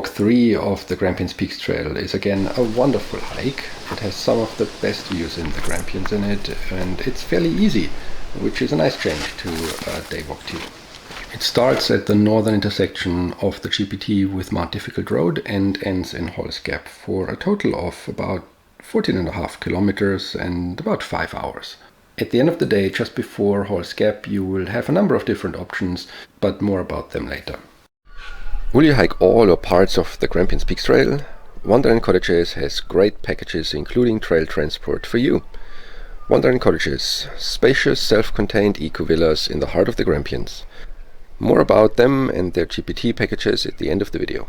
Daywalk 3 of the Grampians Peaks Trail is again a wonderful hike. It has some of the best views in the Grampians in it, and it's fairly easy, which is a nice change to Daywalk 2. It starts at the northern intersection of the GPT with Mount Difficult Road and ends in Halls Gap for a total of about 14.5 kilometers and about 5 hours. At the end of the day, just before Halls Gap, you will have a number of different options, but more about them later. Will you hike all or parts of the Grampians Peaks Trail? Wonderland Cottages has great packages including trail transport for you. Wonderland Cottages, spacious, self-contained eco-villas in the heart of the Grampians. More about them and their GPT packages at the end of the video.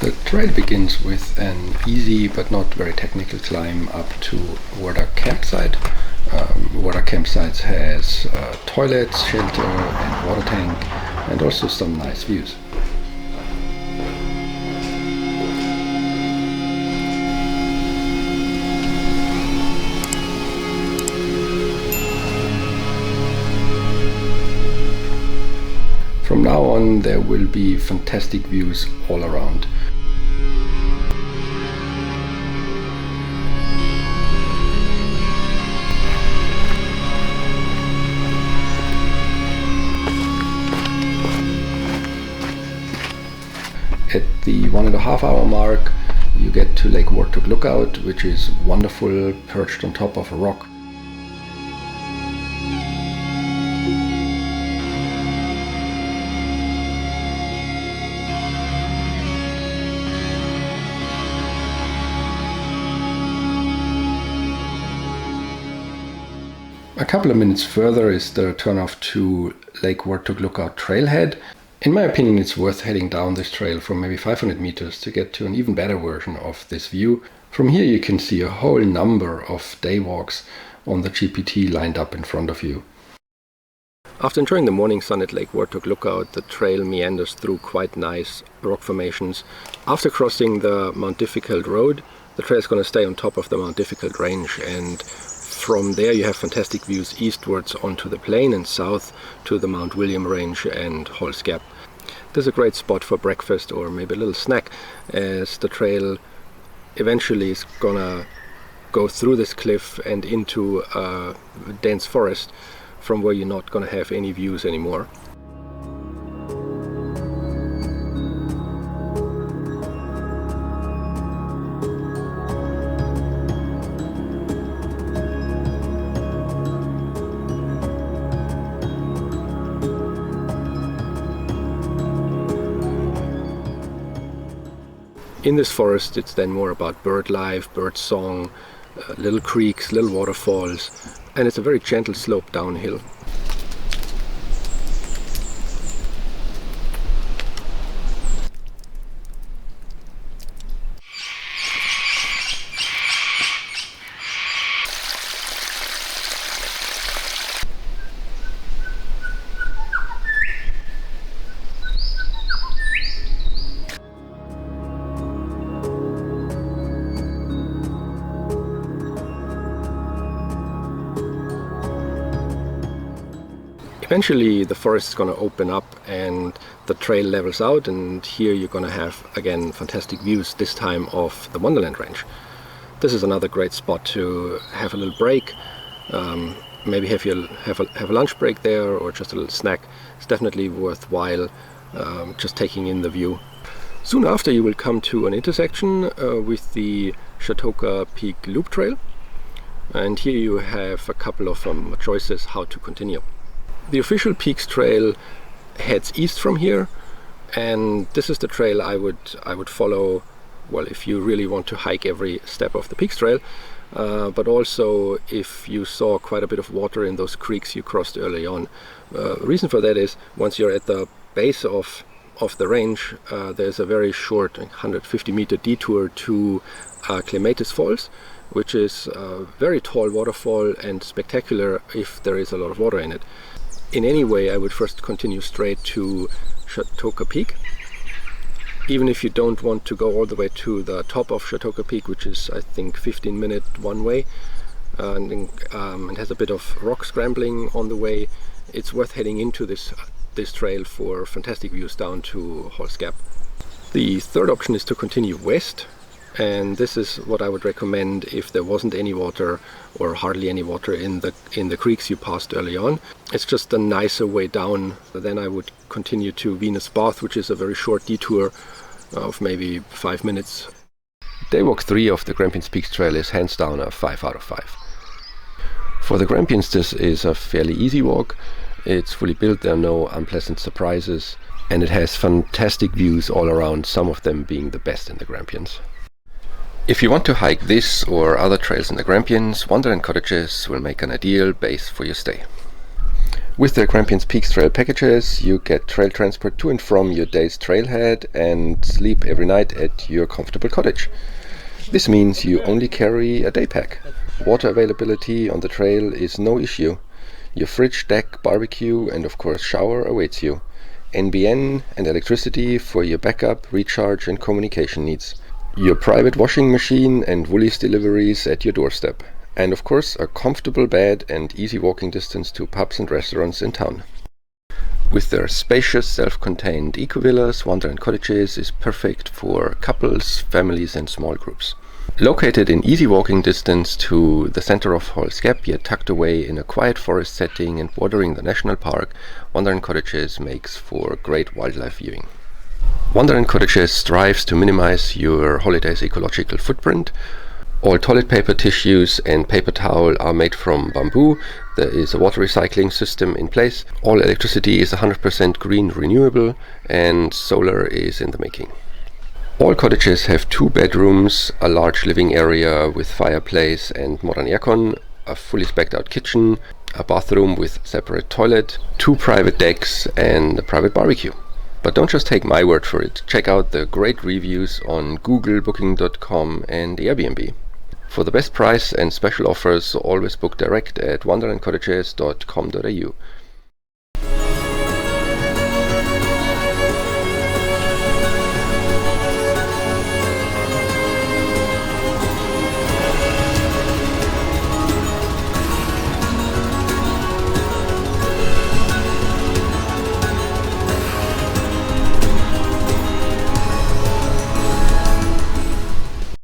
The trail begins with an easy but not very technical climb up to Warda Campsite. Warda Campsite has toilets, shelter and water tank, and also some nice views. From now on there will be fantastic views all around. At the 1.5 hour mark you get to Lake Warthog Lookout, which is wonderful, perched on top of a rock. A couple of minutes further is the turnoff to Lake Warthog Lookout Trailhead. In my opinion, it's worth heading down this trail for maybe 500 meters to get to an even better version of this view. From here you can see a whole number of day walks on the GPT lined up in front of you. After enjoying the morning sun at Lake Warthog Lookout, the trail meanders through quite nice rock formations. After crossing the Mount Difficult Road, the trail is going to stay on top of the Mount Difficult Range, and from there you have fantastic views eastwards onto the plain and south to the Mount William Range and Halls Gap. This is a great spot for breakfast or maybe a little snack, as the trail eventually is gonna go through this cliff and into a dense forest from where you're not gonna have any views anymore. In this forest it's then more about bird life, bird song, little creeks, little waterfalls, and it's a very gentle slope downhill. Eventually the forest is going to open up and the trail levels out, and here you're going to have again fantastic views, this time of the Wonderland Range. This is another great spot to have a little break, maybe have a lunch break there or just a little snack. It's definitely worthwhile just taking in the view. Soon after you will come to an intersection with the Chatoka Peak Loop Trail, and here you have a couple of choices how to continue. The official Peaks Trail heads east from here, and this is the trail I would follow, well, if you really want to hike every step of the Peaks Trail, but also if you saw quite a bit of water in those creeks you crossed early on. The reason for that is once you're at the base of the range, there's a very short 150-meter detour to Clematis Falls, which is a very tall waterfall and spectacular if there is a lot of water in it. In any way, I would first continue straight to Chatoka Peak. Even if you don't want to go all the way to the top of Chatoka Peak, which is I think 15-minute one way, and it has a bit of rock scrambling on the way, it's worth heading into this trail for fantastic views down to Halls Gap. The third option is to continue west, and this is what I would recommend if there wasn't any water or hardly any water in the creeks you passed early on. It's just a nicer way down. Then I would continue to Venus Bath, which is a very short detour of maybe 5 minutes. Day walk 3 of the Grampians Peaks Trail is hands down a 5 out of 5. For the Grampians, this is a fairly easy walk. It's fully built, there are no unpleasant surprises, and it has fantastic views all around, some of them being the best in the Grampians. If you want to hike this or other trails in the Grampians, Wonderland Cottages will make an ideal base for your stay. With the Grampians Peaks Trail packages, you get trail transport to and from your day's trailhead and sleep every night at your comfortable cottage. This means you only carry a day pack. Water availability on the trail is no issue. Your fridge, deck, barbecue and of course shower awaits you. NBN and electricity for your backup, recharge and communication needs. Your private washing machine and Woolies deliveries at your doorstep. And of course a comfortable bed and easy walking distance to pubs and restaurants in town. With their spacious self-contained eco-villas, Wonderland Cottages is perfect for couples, families and small groups. Located in easy walking distance to the center of Halls Gap, yet tucked away in a quiet forest setting and bordering the national park, Wonderland Cottages makes for great wildlife viewing. Wonderland Cottages strives to minimize your holiday's ecological footprint. All toilet paper, tissues and paper towel are made from bamboo. There is a water recycling system in place. All electricity is 100% green renewable and solar is in the making. All cottages have 2 bedrooms, a large living area with fireplace and modern aircon, a fully spec'd out kitchen, a bathroom with separate toilet, 2 private decks and a private barbecue. But don't just take my word for it. Check out the great reviews on Google, Booking.com and Airbnb. For the best price and special offers, always book direct at wonderlandcottages.com.au.